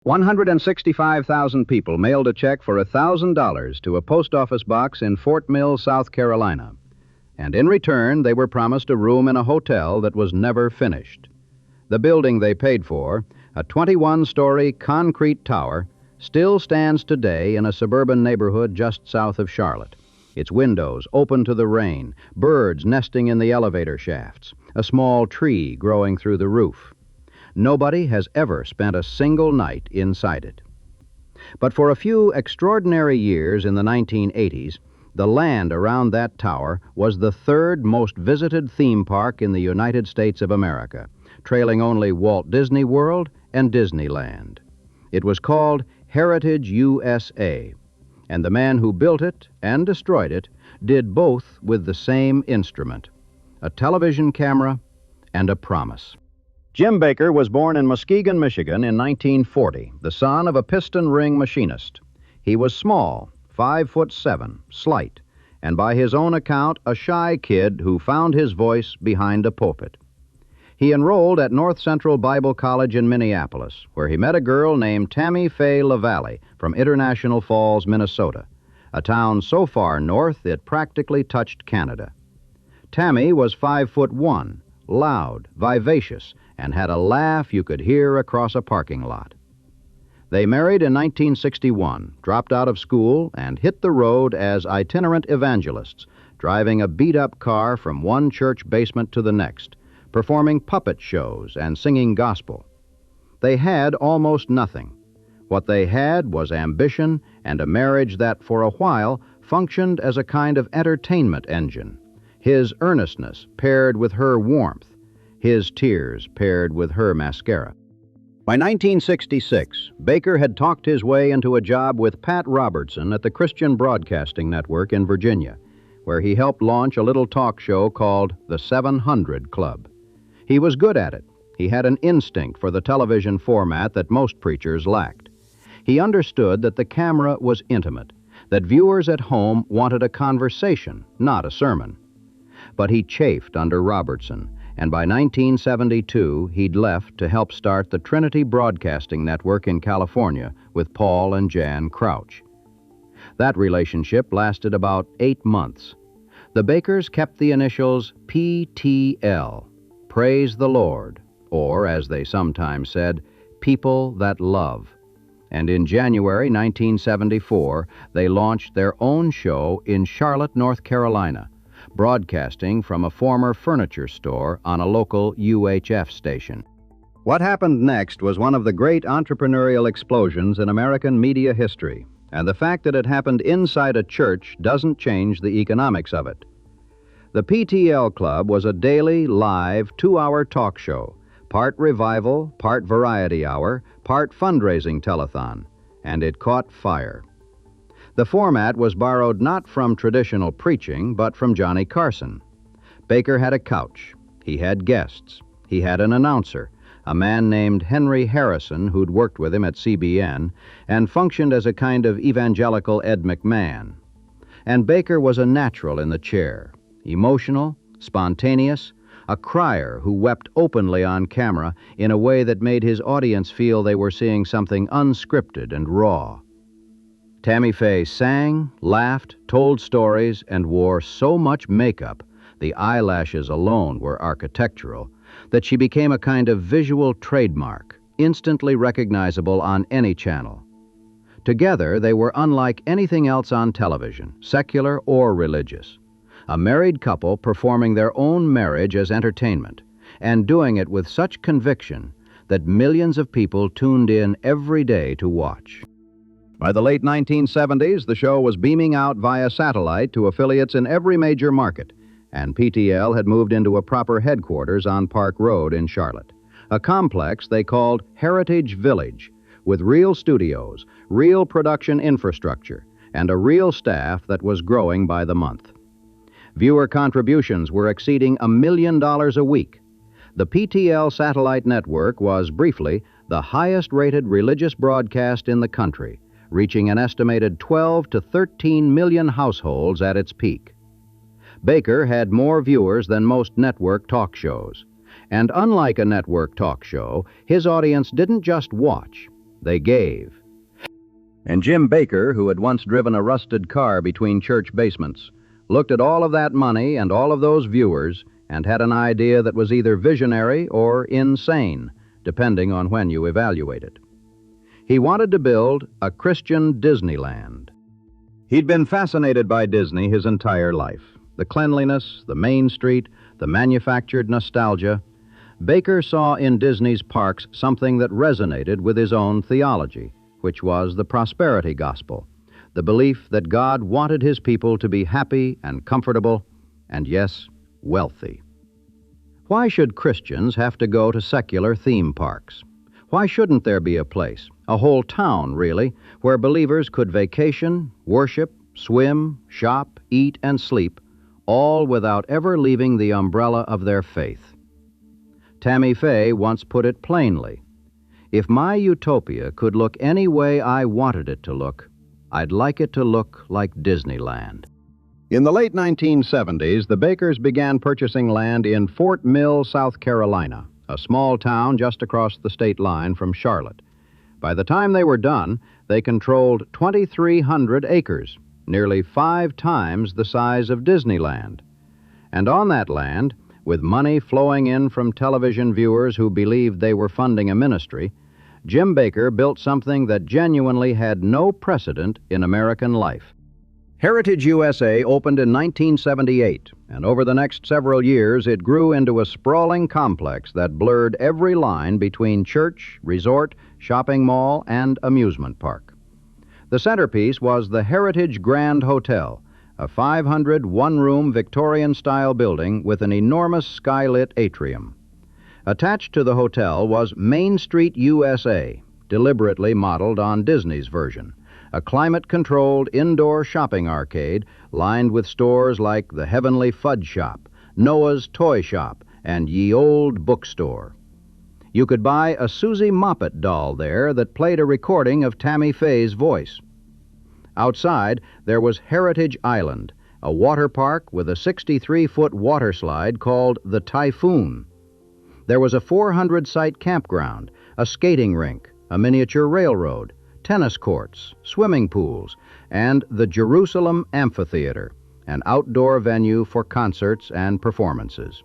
165,000 people mailed a check for $1,000 to a post office box in Fort Mill, South Carolina. And in return, they were promised a room in a hotel that was never finished. The building they paid for, a 21-story concrete tower, still stands today in a suburban neighborhood just south of Charlotte. Its windows open to the rain, birds nesting in the elevator shafts, a small tree growing through the roof. Nobody has ever spent a single night inside it. But for a few extraordinary years in the 1980s, the land around that tower was the third most visited theme park in the United States of America, trailing only Walt Disney World and Disneyland. It was called Heritage USA, and the man who built it and destroyed it did both with the same instrument, a television camera and a promise. Jim Bakker was born in Muskegon, Michigan in 1940, the son of a piston ring machinist. He was small, 5'7", slight, and by his own account, a shy kid who found his voice behind a pulpit. He enrolled at North Central Bible College in Minneapolis, where he met a girl named Tammy Faye LaValle from International Falls, Minnesota, a town so far north it practically touched Canada. Tammy was 5'1", loud, vivacious, and had a laugh you could hear across a parking lot. They married in 1961, dropped out of school, and hit the road as itinerant evangelists, driving a beat-up car from one church basement to the next, performing puppet shows and singing gospel. They had almost nothing. What they had was ambition and a marriage that, for a while, functioned as a kind of entertainment engine. His earnestness paired with her warmth, his tears paired with her mascara. By 1966, Bakker had talked his way into a job with Pat Robertson at the Christian Broadcasting Network in Virginia, where he helped launch a little talk show called the 700 Club. He was good at it. He had an instinct for the television format that most preachers lacked. He understood that the camera was intimate, that viewers at home wanted a conversation, not a sermon. But he chafed under Robertson, and by 1972, he'd left to help start the Trinity Broadcasting Network in California with Paul and Jan Crouch. That relationship lasted about 8 months. The Bakkers kept the initials PTL, Praise the Lord, or, as they sometimes said, People That Love. And in January 1974, they launched their own show in Charlotte, North Carolina, broadcasting from a former furniture store on a local UHF station. What happened next was one of the great entrepreneurial explosions in American media history, and the fact that it happened inside a church doesn't change the economics of it. The PTL Club was a daily, live, 2-hour talk show, part revival, part variety hour, part fundraising telethon, and it caught fire. The format was borrowed not from traditional preaching, but from Johnny Carson. Bakker had a couch. He had guests. He had an announcer, a man named Henry Harrison who'd worked with him at CBN and functioned as a kind of evangelical Ed McMahon. And Bakker was a natural in the chair, emotional, spontaneous, a crier who wept openly on camera in a way that made his audience feel they were seeing something unscripted and raw. Tammy Faye sang, laughed, told stories, and wore so much makeup, the eyelashes alone were architectural, that she became a kind of visual trademark, instantly recognizable on any channel. Together, they were unlike anything else on television, secular or religious. A married couple performing their own marriage as entertainment, and doing it with such conviction that millions of people tuned in every day to watch. By the late 1970s, the show was beaming out via satellite to affiliates in every major market, and PTL had moved into a proper headquarters on Park Road in Charlotte, a complex they called Heritage Village, with real studios, real production infrastructure, and a real staff that was growing by the month. Viewer contributions were exceeding $1 million a week. The PTL satellite network was, briefly, the highest-rated religious broadcast in the country, reaching an estimated 12 to 13 million households at its peak. Bakker had more viewers than most network talk shows. And unlike a network talk show, his audience didn't just watch. They gave. And Jim Bakker, who had once driven a rusted car between church basements, looked at all of that money and all of those viewers and had an idea that was either visionary or insane, depending on when you evaluate it. He wanted to build a Christian Disneyland. He'd been fascinated by Disney his entire life. The cleanliness, the Main Street, the manufactured nostalgia. Bakker saw in Disney's parks something that resonated with his own theology, which was the prosperity gospel, the belief that God wanted his people to be happy and comfortable, and yes, wealthy. Why should Christians have to go to secular theme parks? Why shouldn't there be a place, a whole town really, where believers could vacation, worship, swim, shop, eat, and sleep, all without ever leaving the umbrella of their faith? Tammy Faye once put it plainly, "If my utopia could look any way I wanted it to look, I'd like it to look like Disneyland." In the late 1970s, the Bakkers began purchasing land in Fort Mill, South Carolina, a small town just across the state line from Charlotte. By the time they were done, they controlled 2,300 acres, nearly 5 times the size of Disneyland. And on that land, with money flowing in from television viewers who believed they were funding a ministry, Jim Bakker built something that genuinely had no precedent in American life. Heritage USA opened in 1978, and over the next several years it grew into a sprawling complex that blurred every line between church, resort, shopping mall, and amusement park. The centerpiece was the Heritage Grand Hotel, a 500 one-room Victorian-style building with an enormous skylit atrium. Attached to the hotel was Main Street USA, deliberately modeled on Disney's version, a climate-controlled indoor shopping arcade lined with stores like the Heavenly Fudge Shop, Noah's Toy Shop, and Ye Old Bookstore. You could buy a Susie Moppet doll there that played a recording of Tammy Faye's voice. Outside, there was Heritage Island, a water park with a 63-foot water slide called the Typhoon. There was a 400-site campground, a skating rink, a miniature railroad, tennis courts, swimming pools, and the Jerusalem Amphitheater, an outdoor venue for concerts and performances.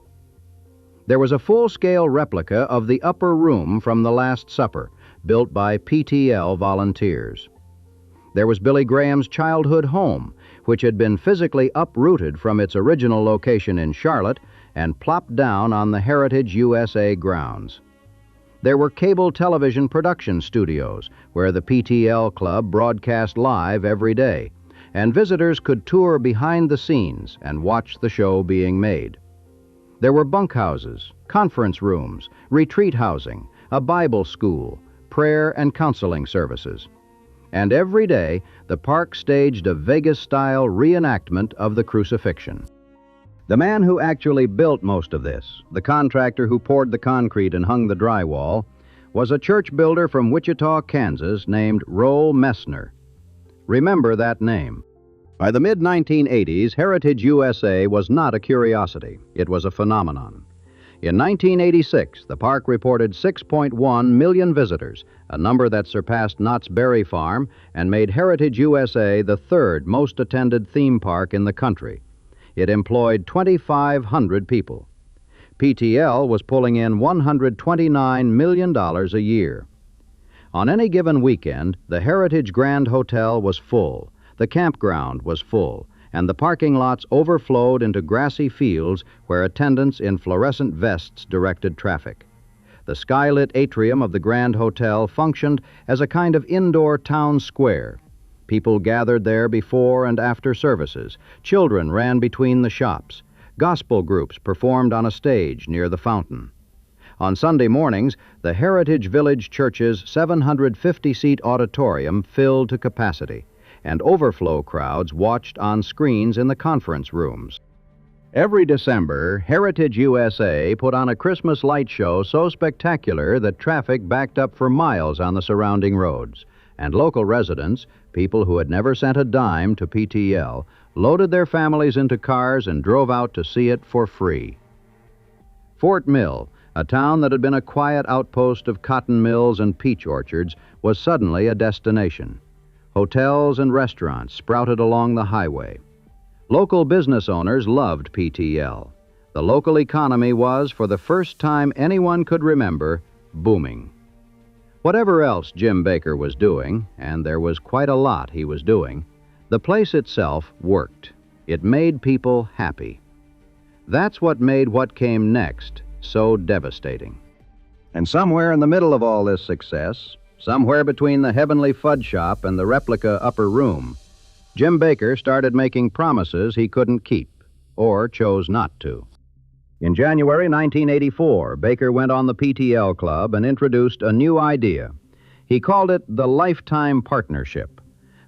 There was a full-scale replica of the upper room from The Last Supper, built by PTL volunteers. There was Billy Graham's childhood home, which had been physically uprooted from its original location in Charlotte and plopped down on the Heritage USA grounds. There were cable television production studios, where the PTL Club broadcast live every day, and visitors could tour behind the scenes and watch the show being made. There were bunkhouses, conference rooms, retreat housing, a Bible school, prayer and counseling services. And every day, the park staged a Vegas-style reenactment of the crucifixion. The man who actually built most of this, the contractor who poured the concrete and hung the drywall, was a church builder from Wichita, Kansas, named Roel Messner. Remember that name. By the mid-1980s, Heritage USA was not a curiosity. It was a phenomenon. In 1986, the park reported 6.1 million visitors, a number that surpassed Knott's Berry Farm and made Heritage USA the third most attended theme park in the country. It employed 2,500 people. PTL was pulling in $129 million a year. On any given weekend, the Heritage Grand Hotel was full, the campground was full, and the parking lots overflowed into grassy fields where attendants in fluorescent vests directed traffic. The skylit atrium of the Grand Hotel functioned as a kind of indoor town square. People gathered there before and after services. Children ran between the shops. Gospel groups performed on a stage near the fountain. On Sunday mornings, the Heritage Village Church's 750-seat auditorium filled to capacity, and overflow crowds watched on screens in the conference rooms. Every December, Heritage USA put on a Christmas light show so spectacular that traffic backed up for miles on the surrounding roads, and local residents, people who had never sent a dime to PTL, loaded their families into cars and drove out to see it for free. Fort Mill, A town that had been a quiet outpost of cotton mills and peach orchards was suddenly a destination. Hotels and restaurants sprouted along the highway. Local business owners loved PTL. The local economy was, for the first time anyone could remember, booming. Whatever else Jim Bakker was doing, and there was quite a lot he was doing, the place itself worked. It made people happy. That's what made what came next so devastating. And somewhere in the middle of all this success, somewhere between the heavenly fudge shop and the replica upper room, Jim Bakker started making promises he couldn't keep, or chose not to. In January 1984, Bakker went on the PTL Club and introduced a new idea. He called it the Lifetime Partnership.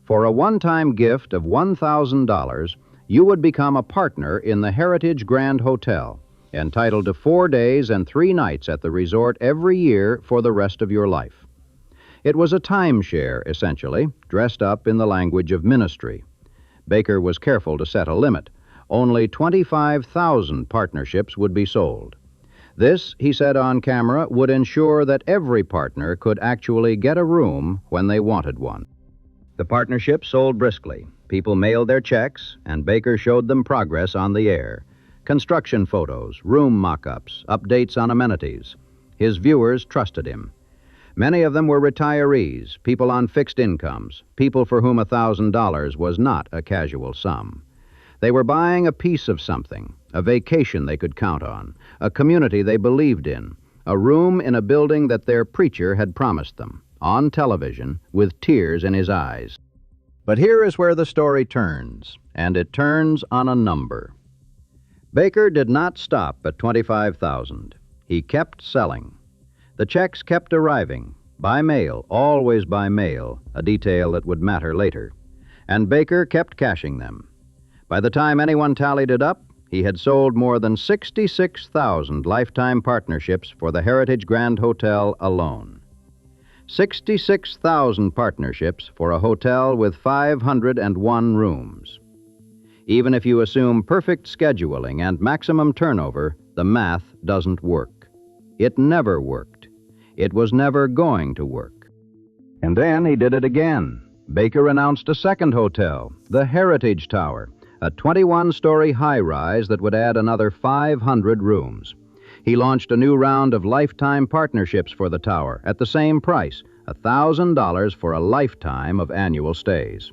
For a one-time gift of $1,000, you would become a partner in the Heritage Grand Hotel, entitled to 4 days and 3 nights at the resort every year for the rest of your life. It was a timeshare, essentially, dressed up in the language of ministry. Bakker was careful to set a limit. Only 25,000 partnerships would be sold. This, he said on camera, would ensure that every partner could actually get a room when they wanted one. The partnership sold briskly. People mailed their checks, and Bakker showed them progress on the air. Construction photos, room mock-ups, updates on amenities. His viewers trusted him. Many of them were retirees, people on fixed incomes, people for whom $1,000 was not a casual sum. They were buying a piece of something, a vacation they could count on, a community they believed in, a room in a building that their preacher had promised them, on television, with tears in his eyes. But here is where the story turns, and it turns on a number. Bakker did not stop at 25,000. He kept selling. The checks kept arriving, by mail, always by mail, a detail that would matter later. And Bakker kept cashing them. By the time anyone tallied it up, he had sold more than 66,000 lifetime partnerships for the Heritage Grand Hotel alone. 66,000 partnerships for a hotel with 501 rooms. Even if you assume perfect scheduling and maximum turnover, the math doesn't work. It never worked. It was never going to work. And then he did it again. Bakker announced a second hotel, the Heritage Tower, a 21-story high-rise that would add another 500 rooms. He launched a new round of lifetime partnerships for the tower at the same price, $1,000 for a lifetime of annual stays.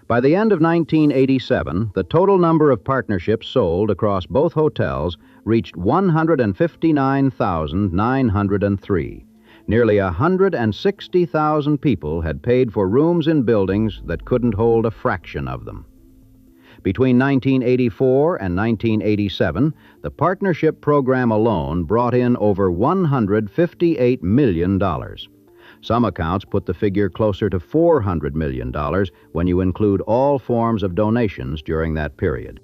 By the end of 1987, the total number of partnerships sold across both hotels reached 159,903. Nearly 160,000 people had paid for rooms in buildings that couldn't hold a fraction of them. Between 1984 and 1987, the partnership program alone brought in over $158 million. Some accounts put the figure closer to $400 million when you include all forms of donations during that period.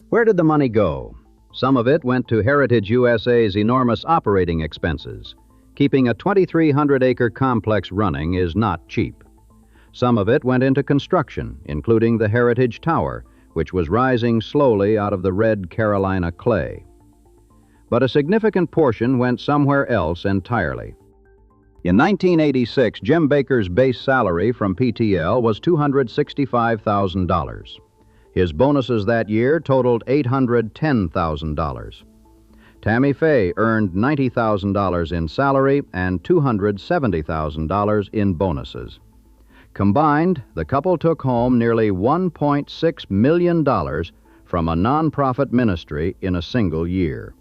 Where did the money go? Some of it went to Heritage USA's enormous operating expenses. Keeping a 2,300-acre complex running is not cheap. Some of it went into construction, including the Heritage Tower, which was rising slowly out of the red Carolina clay. But a significant portion went somewhere else entirely. In 1986, Jim Bakker's base salary from PTL was $265,000. His bonuses that year totaled $810,000. Tammy Faye earned $90,000 in salary and $270,000 in bonuses. Combined, the couple took home nearly $1.6 million from a nonprofit ministry in a single year.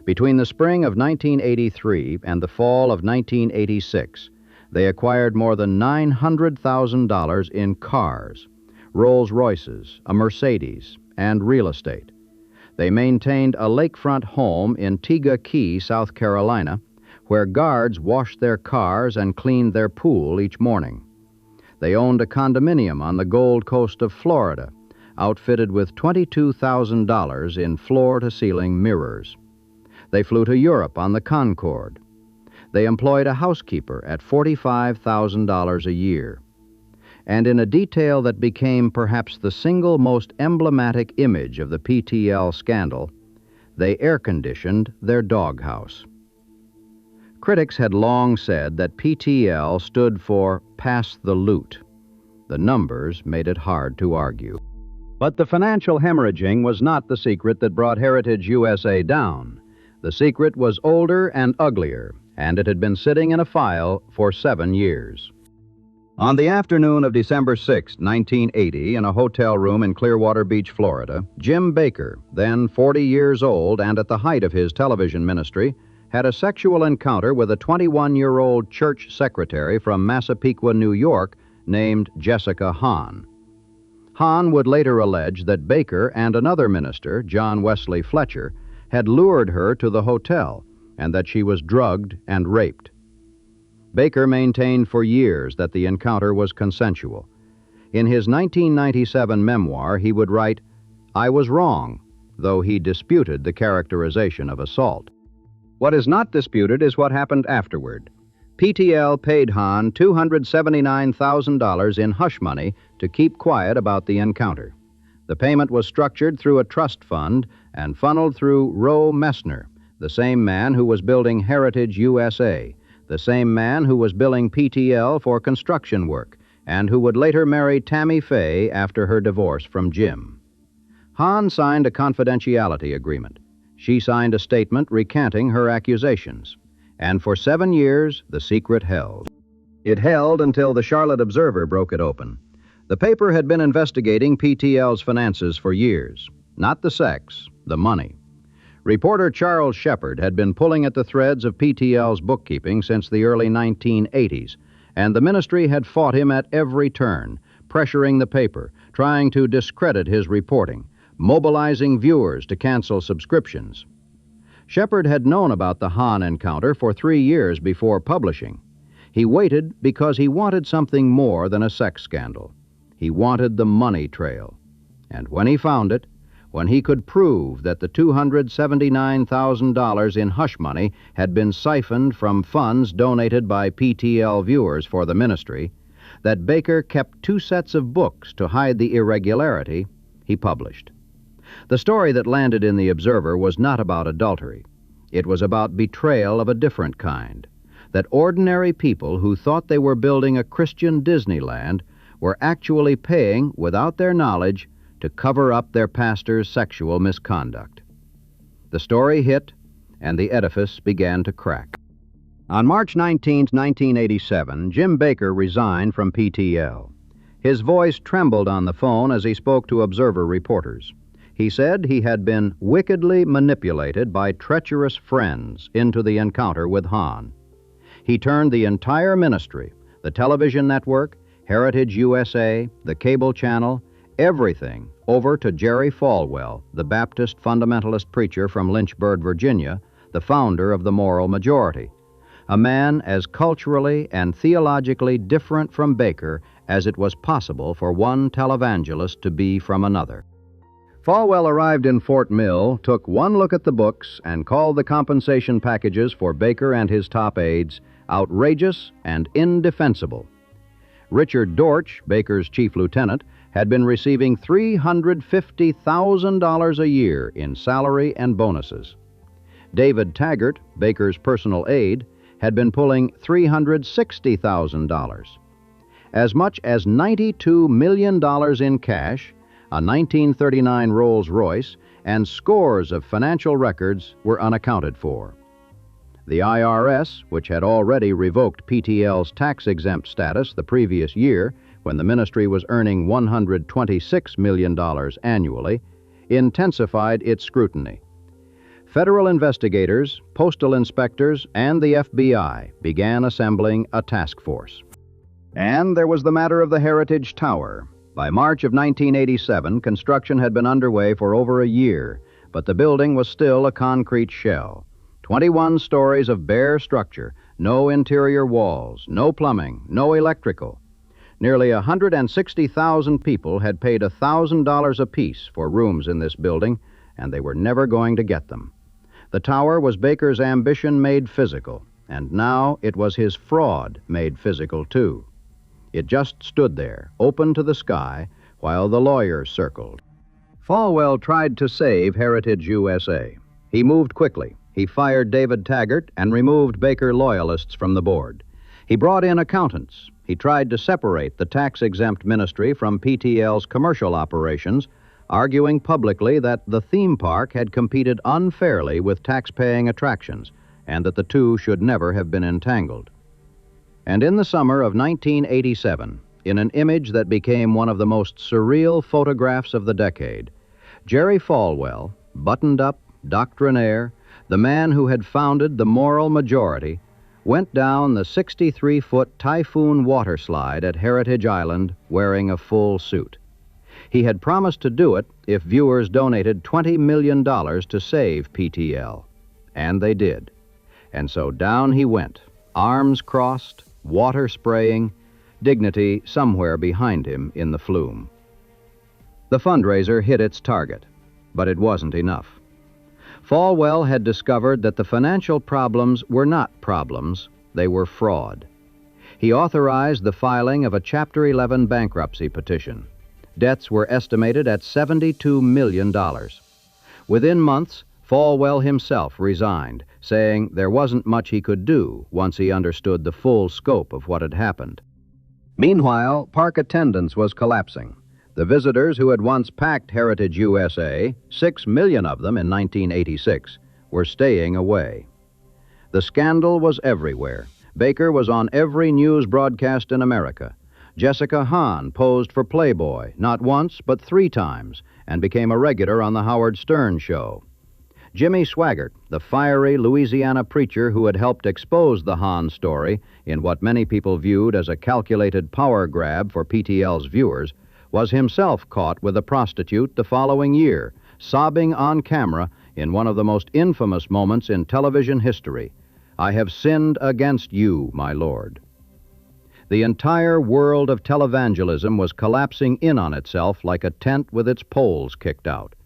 Between the spring of 1983 and the fall of 1986, they acquired more than $900,000 in cars, Rolls-Royces, a Mercedes, and real estate. They maintained a lakefront home in Tega Key, South Carolina, where guards washed their cars and cleaned their pool each morning. They owned a condominium on the Gold Coast of Florida, outfitted with $22,000 in floor-to-ceiling mirrors. They flew to Europe on the Concorde. They employed a housekeeper at $45,000 a year. And in a detail that became perhaps the single most emblematic image of the PTL scandal, They air-conditioned their doghouse. Critics had long said that PTL stood for Pass the Loot. The numbers made it hard to argue. But the financial hemorrhaging was not the secret that brought Heritage USA down. The secret was older and uglier, and it had been sitting in a file for 7 years. On the afternoon of December 6, 1980, in a hotel room in Clearwater Beach, Florida, Jim Bakker, then 40 years old and at the height of his television ministry, had a sexual encounter with a 21-year-old church secretary from Massapequa, New York, named Jessica Hahn. Hahn would later allege that Bakker and another minister, John Wesley Fletcher, had lured her to the hotel and that she was drugged and raped. Bakker maintained for years that the encounter was consensual. In his 1997 memoir, he would write, "I was wrong," though he disputed the characterization of assault. What is not disputed is what happened afterward. PTL paid Hahn $279,000 in hush money to keep quiet about the encounter. The payment was structured through a trust fund and funneled through Roe Messner, the same man who was building Heritage USA, the same man who was billing PTL for construction work, and who would later marry Tammy Faye after her divorce from Jim. Hahn signed a confidentiality agreement. She signed a statement recanting her accusations. And for 7 years, the secret held. It held until the Charlotte Observer broke it open. The paper had been investigating PTL's finances for years. Not the sex, the money. Reporter Charles Shepard had been pulling at the threads of PTL's bookkeeping since the early 1980s, and the ministry had fought him at every turn, pressuring the paper, trying to discredit his reporting, mobilizing viewers to cancel subscriptions. Shepard had known about the Hahn encounter for 3 years before publishing. He waited because he wanted something more than a sex scandal. He wanted the money trail. And when he found it, when he could prove that the $279,000 in hush money had been siphoned from funds donated by PTL viewers for the ministry, that Bakker kept 2 sets of books to hide the irregularity, he published. The story that landed in the Observer was not about adultery. It was about betrayal of a different kind, that ordinary people who thought they were building a Christian Disneyland were actually paying, without their knowledge, to cover up their pastor's sexual misconduct. The story hit, and the edifice began to crack. On March 19, 1987, Jim Bakker resigned from PTL. His voice trembled on the phone as he spoke to Observer reporters. He said he had been wickedly manipulated by treacherous friends into the encounter with Hahn. He turned the entire ministry, the television network, Heritage USA, the cable channel, everything over to Jerry Falwell, the Baptist fundamentalist preacher from Lynchburg, Virginia, the founder of the Moral Majority, a man as culturally and theologically different from Bakker as it was possible for one televangelist to be from another. Falwell arrived in Fort Mill, took one look at the books, and called the compensation packages for Bakker and his top aides outrageous and indefensible. Richard Dortch, Bakker's chief lieutenant, had been receiving $350,000 a year in salary and bonuses. David Taggart, Bakker's personal aide, had been pulling $360,000. As much as $92 million in cash, a 1939 Rolls-Royce, and scores of financial records were unaccounted for. The IRS, which had already revoked PTL's tax-exempt status the previous year when the ministry was earning $126 million annually, intensified its scrutiny. Federal investigators, postal inspectors, and the FBI began assembling a task force. And there was the matter of the Heritage Tower. By March of 1987, construction had been underway for over a year, but the building was still a concrete shell. 21 stories of bare structure, no interior walls, no plumbing, no electrical. Nearly 160,000 people had paid $1,000 apiece for rooms in this building, and they were never going to get them. The tower was Bakker's ambition made physical, and now it was his fraud made physical, too. It just stood there, open to the sky, while the lawyers circled. Falwell tried to save Heritage USA. He moved quickly. He fired David Taggart and removed Bakker loyalists from the board. He brought in accountants. He tried to separate the tax-exempt ministry from PTL's commercial operations, arguing publicly that the theme park had competed unfairly with tax-paying attractions and that the two should never have been entangled. And in the summer of 1987, in an image that became one of the most surreal photographs of the decade, Jerry Falwell, buttoned up, doctrinaire, the man who had founded the moral majority, went down the 63-foot Typhoon water slide at Heritage Island wearing a full suit. He had promised to do it if viewers donated $20 million to save PTL. And they did. And so down he went, arms crossed, water spraying, dignity somewhere behind him in the flume. The fundraiser hit its target, but it wasn't enough. Falwell had discovered that the financial problems were not problems, they were fraud. He authorized the filing of a Chapter 11 bankruptcy petition. Debts were estimated at $72 million. Within months, Falwell himself resigned, saying there wasn't much he could do once he understood the full scope of what had happened. Meanwhile, park attendance was collapsing. The visitors who had once packed Heritage USA, 6 million of them in 1986, were staying away. The scandal was everywhere. Bakker was on every news broadcast in America. Jessica Hahn posed for Playboy, not once, but 3 times, and became a regular on the Howard Stern show. Jimmy Swaggart, the fiery Louisiana preacher who had helped expose the Hahn story in what many people viewed as a calculated power grab for PTL's viewers, was himself caught with a prostitute the following year, sobbing on camera in one of the most infamous moments in television history. "I have sinned against you, my Lord." The entire world of televangelism was collapsing in on itself like a tent with its poles kicked out.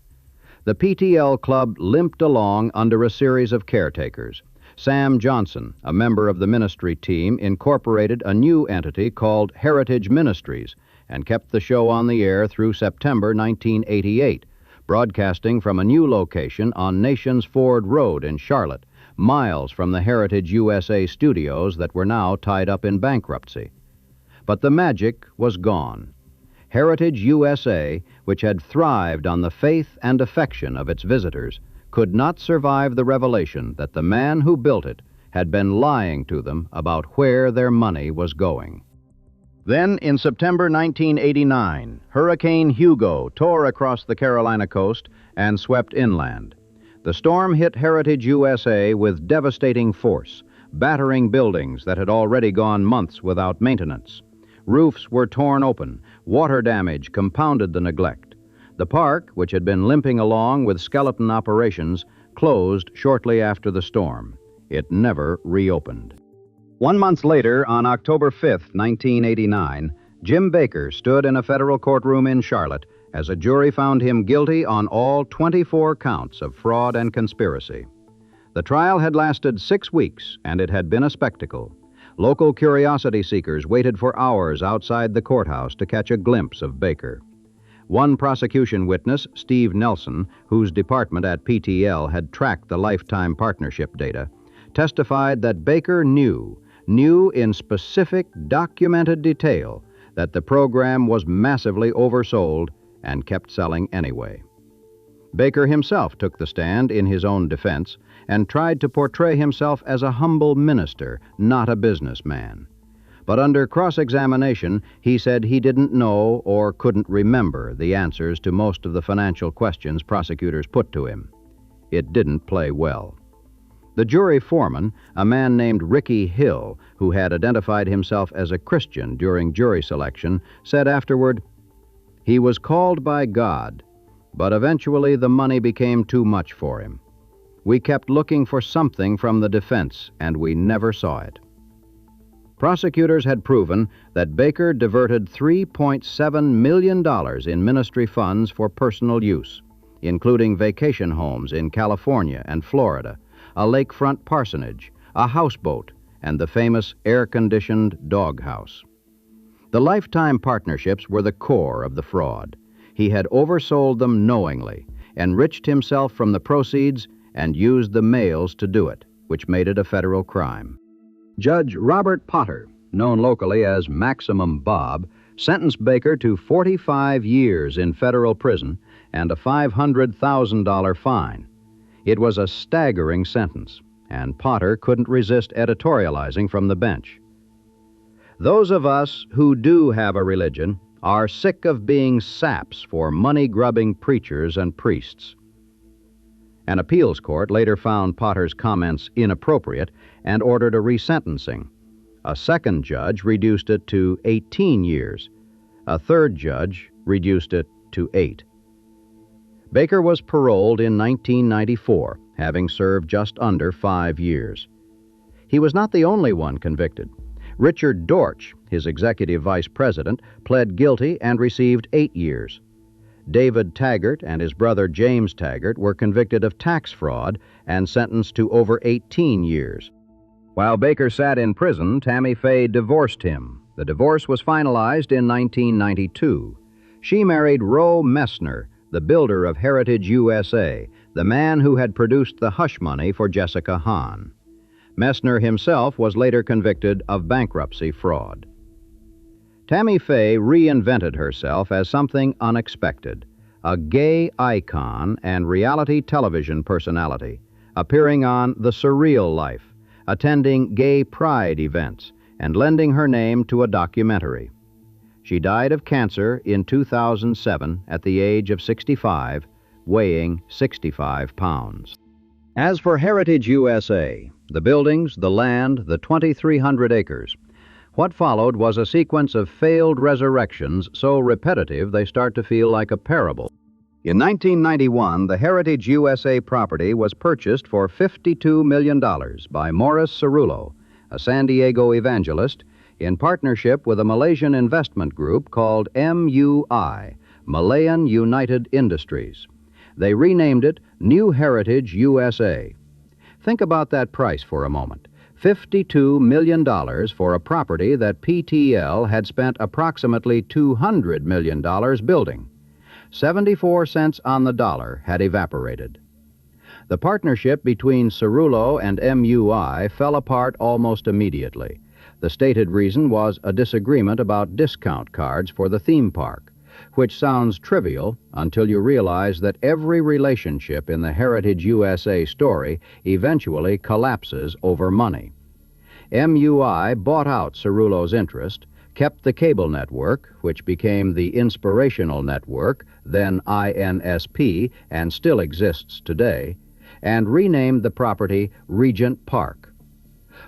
The PTL Club limped along under a series of caretakers. Sam Johnson, a member of the ministry team, incorporated a new entity called Heritage Ministries and kept the show on the air through September 1988, broadcasting from a new location on Nations Ford Road in Charlotte, miles from the Heritage USA studios that were now tied up in bankruptcy. But the magic was gone. Heritage USA, which had thrived on the faith and affection of its visitors, could not survive the revelation that the man who built it had been lying to them about where their money was going. Then, in September 1989, Hurricane Hugo tore across the Carolina coast and swept inland. The storm hit Heritage USA with devastating force, battering buildings that had already gone months without maintenance. Roofs were torn open. Water damage compounded the neglect. The park, which had been limping along with skeleton operations, closed shortly after the storm. It never reopened. 1 month later, on October 5, 1989, Jim Bakker stood in a federal courtroom in Charlotte as a jury found him guilty on all 24 counts of fraud and conspiracy. The trial had lasted 6 weeks, and it had been a spectacle. Local curiosity seekers waited for hours outside the courthouse to catch a glimpse of Bakker. One prosecution witness, Steve Nelson, whose department at PTL had tracked the lifetime partnership data, testified that Bakker knew in specific, documented detail that the program was massively oversold and kept selling anyway. Bakker himself took the stand in his own defense and tried to portray himself as a humble minister, not a businessman. But under cross-examination, he said he didn't know or couldn't remember the answers to most of the financial questions prosecutors put to him. It didn't play well. The jury foreman, a man named Ricky Hill, who had identified himself as a Christian during jury selection, said afterward, "He was called by God, but eventually the money became too much for him. We kept looking for something from the defense, and we never saw it." Prosecutors had proven that Bakker diverted $3.7 million in ministry funds for personal use, including vacation homes in California and Florida, a lakefront parsonage, a houseboat, and the famous air-conditioned doghouse. The lifetime partnerships were the core of the fraud. He had oversold them knowingly, enriched himself from the proceeds, and used the mails to do it, which made it a federal crime. Judge Robert Potter, known locally as Maximum Bob, sentenced Bakker to 45 years in federal prison and a $500,000 fine. It was a staggering sentence, and Potter couldn't resist editorializing from the bench. Those of us who do have a religion are sick of being saps for money-grubbing preachers and priests. An appeals court later found Potter's comments inappropriate and ordered a resentencing. A second judge reduced it to 18 years. A third judge reduced it to 8. Bakker was paroled in 1994, having served just under 5 years. He was not the only one convicted. Richard Dortch, his executive vice president, pled guilty and received 8 years. David Taggart and his brother James Taggart were convicted of tax fraud and sentenced to over 18 years. While Bakker sat in prison, Tammy Faye divorced him. The divorce was finalized in 1992. She married Roe Messner, the builder of Heritage USA, the man who had produced the hush money for Jessica Hahn. Messner himself was later convicted of bankruptcy fraud. Tammy Faye reinvented herself as something unexpected, a gay icon and reality television personality, appearing on The Surreal Life, attending gay pride events, and lending her name to a documentary. She died of cancer in 2007 at the age of 65, weighing 65 pounds. As for Heritage USA, the buildings, the land, the 2,300 acres, what followed was a sequence of failed resurrections so repetitive they start to feel like a parable. In 1991, the Heritage USA property was purchased for $52 million by Morris Cerullo, a San Diego evangelist, in partnership with a Malaysian investment group called MUI, Malayan United Industries. They renamed it New Heritage USA. Think about that price for a moment. $52 million for a property that PTL had spent approximately $200 million building. 74 cents on the dollar had evaporated. The partnership between Cerullo and MUI fell apart almost immediately. The stated reason was a disagreement about discount cards for the theme park, which sounds trivial until you realize that every relationship in the Heritage USA story eventually collapses over money. MUI bought out Cerullo's interest, kept the cable network, which became the Inspirational Network, then INSP, and still exists today, and renamed the property Regent Park.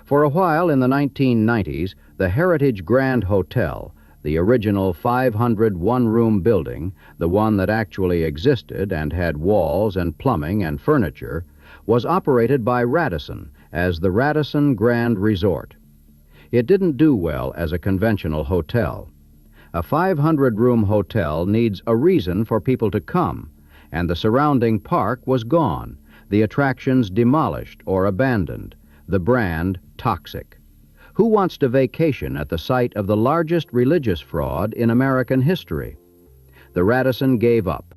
For a while in the 1990s, the Heritage Grand Hotel, the original 500 one-room building, the one that actually existed and had walls and plumbing and furniture, was operated by Radisson as the Radisson Grand Resort. It didn't do well as a conventional hotel. A 500-room hotel needs a reason for people to come, and the surrounding park was gone, the attractions demolished or abandoned, the brand toxic. Who wants to vacation at the site of the largest religious fraud in American history? The Radisson gave up.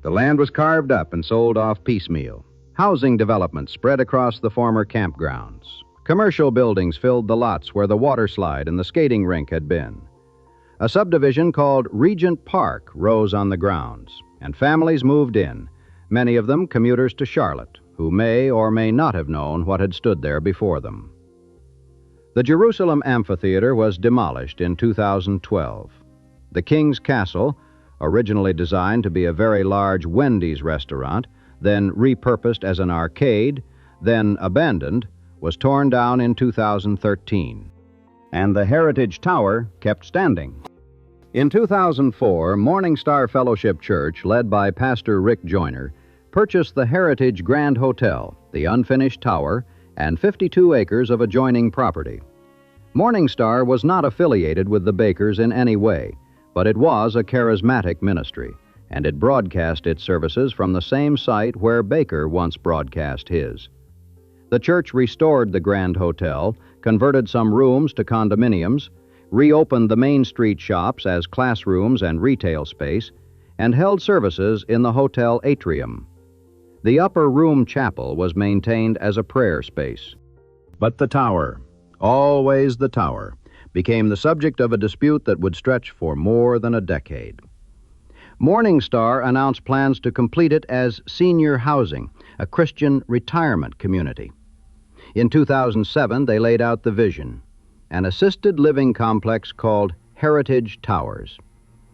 The land was carved up and sold off piecemeal. Housing development spread across the former campgrounds. Commercial buildings filled the lots where the water slide and the skating rink had been. A subdivision called Regent Park rose on the grounds, and families moved in, many of them commuters to Charlotte, who may or may not have known what had stood there before them. The Jerusalem Amphitheater was demolished in 2012. The King's Castle, originally designed to be a very large Wendy's restaurant, then repurposed as an arcade, then abandoned, was torn down in 2013. And the Heritage Tower kept standing. In 2004, MorningStar Fellowship Church, led by Pastor Rick Joyner, purchased the Heritage Grand Hotel, the unfinished tower, and 52 acres of adjoining property. MorningStar was not affiliated with the Bakkers in any way, but it was a charismatic ministry, and it broadcast its services from the same site where Bakker once broadcast his. The church restored the Grand Hotel, converted some rooms to condominiums, reopened the Main Street shops as classrooms and retail space, and held services in the hotel atrium. The upper room chapel was maintained as a prayer space. But the tower, always the tower, became the subject of a dispute that would stretch for more than a decade. MorningStar announced plans to complete it as senior housing, a Christian retirement community. In 2007, they laid out the vision, an assisted living complex called Heritage Towers.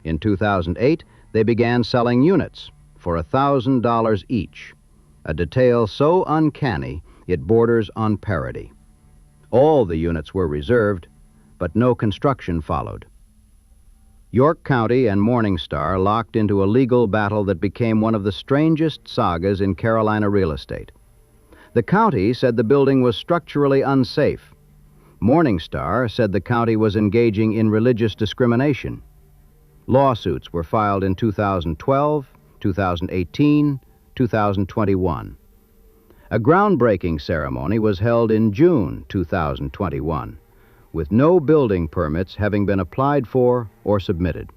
In 2008, they began selling units for $1,000 each, a detail so uncanny it borders on parody. All the units were reserved, but no construction followed. York County and MorningStar locked into a legal battle that became one of the strangest sagas in Carolina real estate. The county said the building was structurally unsafe. MorningStar said the county was engaging in religious discrimination. Lawsuits were filed in 2012, 2018, 2021. A groundbreaking ceremony was held in June 2021, with no building permits having been applied for or submitted.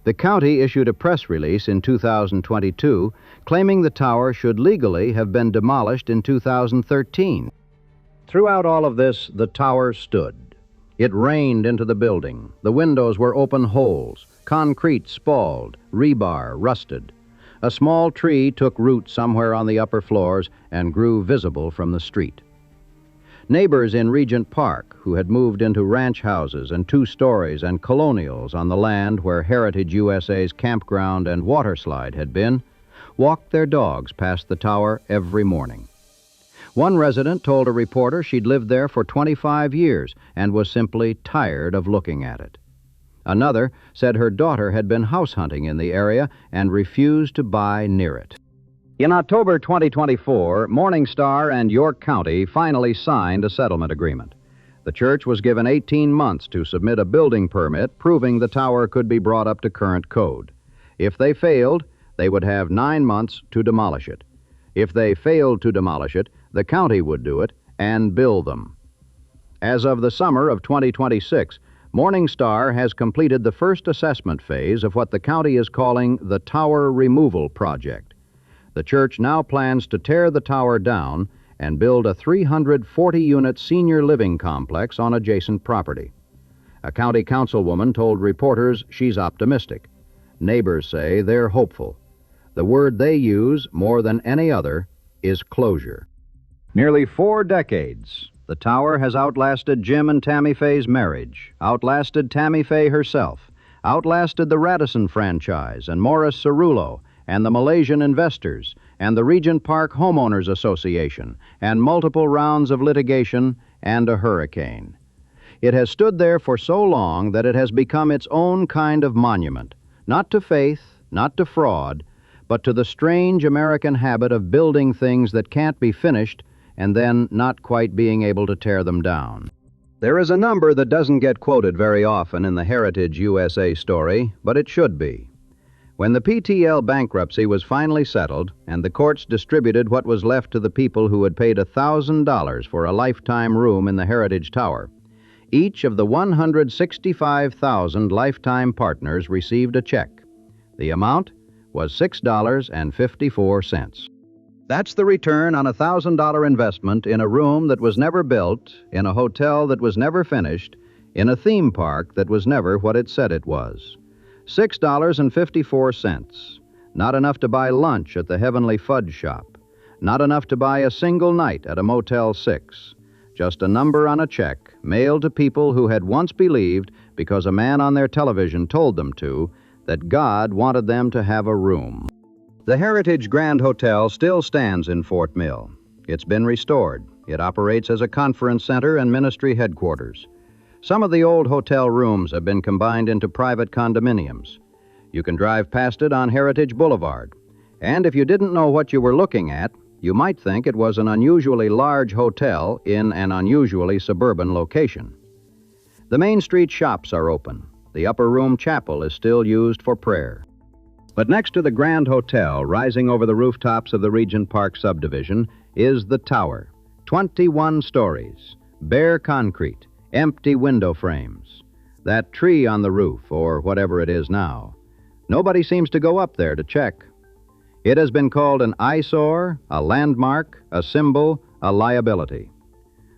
The county issued a press release in 2022 claiming the tower should legally have been demolished in 2013. Throughout all of this, the tower stood. It rained into the building. The windows were open holes, concrete spalled, rebar rusted. A small tree took root somewhere on the upper floors and grew visible from the street. Neighbors in Regent Park, who had moved into ranch houses and 2 stories and colonials on the land where Heritage USA's campground and water slide had been, walked their dogs past the tower every morning. One resident told a reporter she'd lived there for 25 years and was simply tired of looking at it. Another said her daughter had been house hunting in the area and refused to buy near it. In October 2024, MorningStar and York County finally signed a settlement agreement. The church was given 18 months to submit a building permit proving the tower could be brought up to current code. If they failed, they would have 9 months to demolish it. If they failed to demolish it, the county would do it and bill them. As of the summer of 2026, MorningStar has completed the first assessment phase of what the county is calling the Tower Removal Project. The church now plans to tear the tower down and build a 340-unit senior living complex on adjacent property. A county councilwoman told reporters she's optimistic. Neighbors say they're hopeful. The word they use more than any other is closure. Nearly 4 decades, the tower has outlasted Jim and Tammy Faye's marriage, outlasted Tammy Faye herself, outlasted the Radisson franchise and Morris Cerullo and the Malaysian investors and the Regent Park Homeowners Association and multiple rounds of litigation and a hurricane. It has stood there for so long that it has become its own kind of monument, not to faith, not to fraud, but to the strange American habit of building things that can't be finished and then not quite being able to tear them down. There is a number that doesn't get quoted very often in the Heritage USA story, but it should be. When the PTL bankruptcy was finally settled and the courts distributed what was left to the people who had paid $1,000 for a lifetime room in the Heritage Tower, each of the 165,000 lifetime partners received a check. The amount was $6.54. That's the return on a $1,000 investment in a room that was never built, in a hotel that was never finished, in a theme park that was never what it said it was. $6.54. Not enough to buy lunch at the Heavenly Fudge Shop. Not enough to buy a single night at a Motel 6. Just a number on a check mailed to people who had once believed, because a man on their television told them to, that God wanted them to have a room. The Heritage Grand Hotel still stands in Fort Mill. It's been restored. It operates as a conference center and ministry headquarters. Some of the old hotel rooms have been combined into private condominiums. You can drive past it on Heritage Boulevard. And if you didn't know what you were looking at, you might think it was an unusually large hotel in an unusually suburban location. The Main Street shops are open. The upper room chapel is still used for prayer. But next to the Grand Hotel, rising over the rooftops of the Regent Park subdivision, is the tower. 21 stories, bare concrete, empty window frames. That tree on the roof, or whatever it is now. Nobody seems to go up there to check. It has been called an eyesore, a landmark, a symbol, a liability.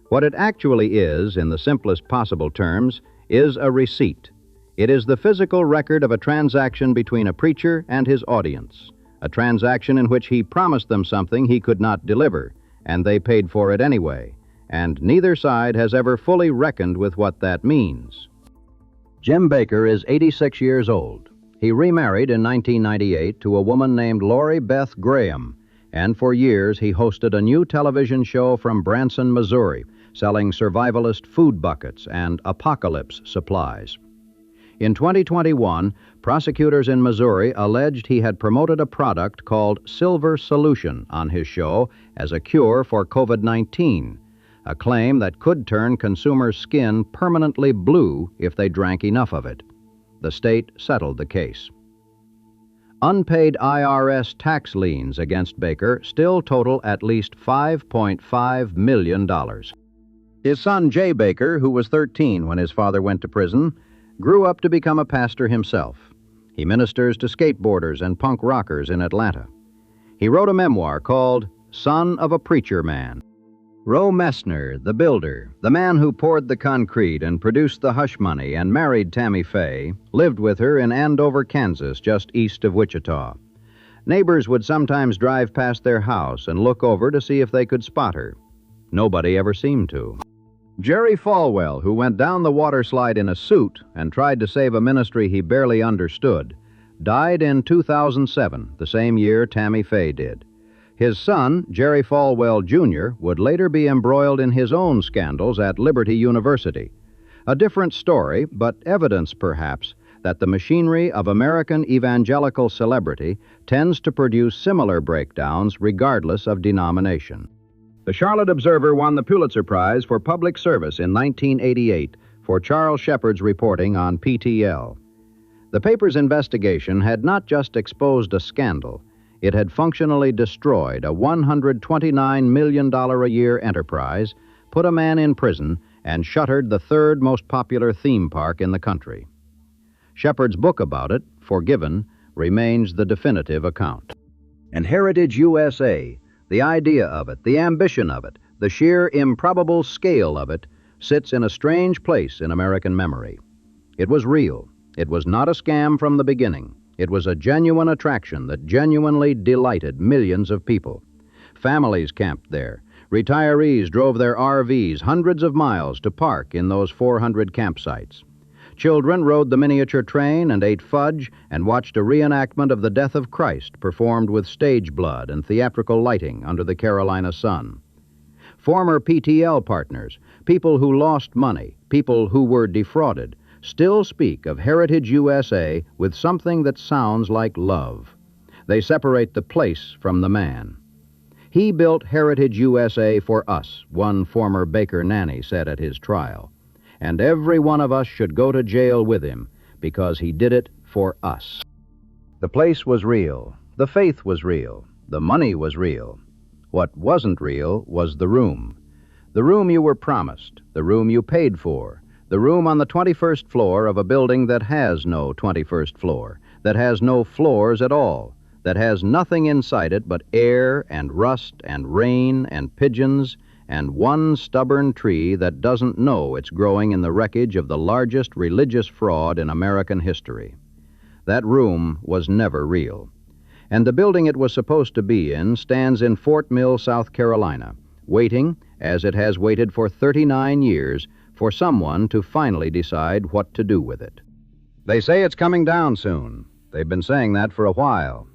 What it actually is, in the simplest possible terms, is a receipt. It is the physical record of a transaction between a preacher and his audience, a transaction in which he promised them something he could not deliver, and they paid for it anyway, and neither side has ever fully reckoned with what that means. Jim Bakker is 86 years old. He remarried in 1998 to a woman named Lori Beth Graham, and for years he hosted a new television show from Branson, Missouri, selling survivalist food buckets and apocalypse supplies. In 2021, prosecutors in Missouri alleged he had promoted a product called Silver Solution on his show as a cure for COVID-19, a claim that could turn consumers' skin permanently blue if they drank enough of it. The state settled the case. Unpaid IRS tax liens against Bakker still total at least $5.5 million. His son, Jay Bakker, who was 13 when his father went to prison, grew up to become a pastor himself. He ministers to skateboarders and punk rockers in Atlanta. He wrote a memoir called Son of a Preacher Man. Roe Messner, the builder, the man who poured the concrete and produced the hush money and married Tammy Faye, lived with her in Andover, Kansas, just east of Wichita. Neighbors would sometimes drive past their house and look over to see if they could spot her. Nobody ever seemed to. Jerry Falwell, who went down the water slide in a suit and tried to save a ministry he barely understood, died in 2007, the same year Tammy Faye did. His son, Jerry Falwell, Jr., would later be embroiled in his own scandals at Liberty University. A different story, but evidence, perhaps, that the machinery of American evangelical celebrity tends to produce similar breakdowns regardless of denomination. The Charlotte Observer won the Pulitzer Prize for public service in 1988 for Charles Shepard's reporting on PTL. The paper's investigation had not just exposed a scandal, it had functionally destroyed a $129 million a year enterprise, put a man in prison, and shuttered the third most popular theme park in the country. Shepard's book about it, Forgiven, remains the definitive account. And Heritage USA, the idea of it, the ambition of it, the sheer improbable scale of it, sits in a strange place in American memory. It was real. It was not a scam from the beginning. It was a genuine attraction that genuinely delighted millions of people. Families camped there. Retirees drove their RVs hundreds of miles to park in those 400 campsites. Children rode the miniature train and ate fudge and watched a reenactment of the death of Christ performed with stage blood and theatrical lighting under the Carolina sun. Former PTL partners, people who lost money, people who were defrauded, still speak of Heritage USA with something that sounds like love. They separate the place from the man. He built Heritage USA for us, one former Bakker nanny said at his trial. And every one of us should go to jail with him because he did it for us. The place was real. The faith was real. The money was real. What wasn't real was the room. The room you were promised, the room you paid for, the room on the 21st floor of a building that has no 21st floor, that has no floors at all, that has nothing inside it but air and rust and rain and pigeons and one stubborn tree that doesn't know it's growing in the wreckage of the largest religious fraud in American history. That room was never real. And the building it was supposed to be in stands in Fort Mill, South Carolina, waiting, as it has waited for 39 years, for someone to finally decide what to do with it. They say it's coming down soon. They've been saying that for a while.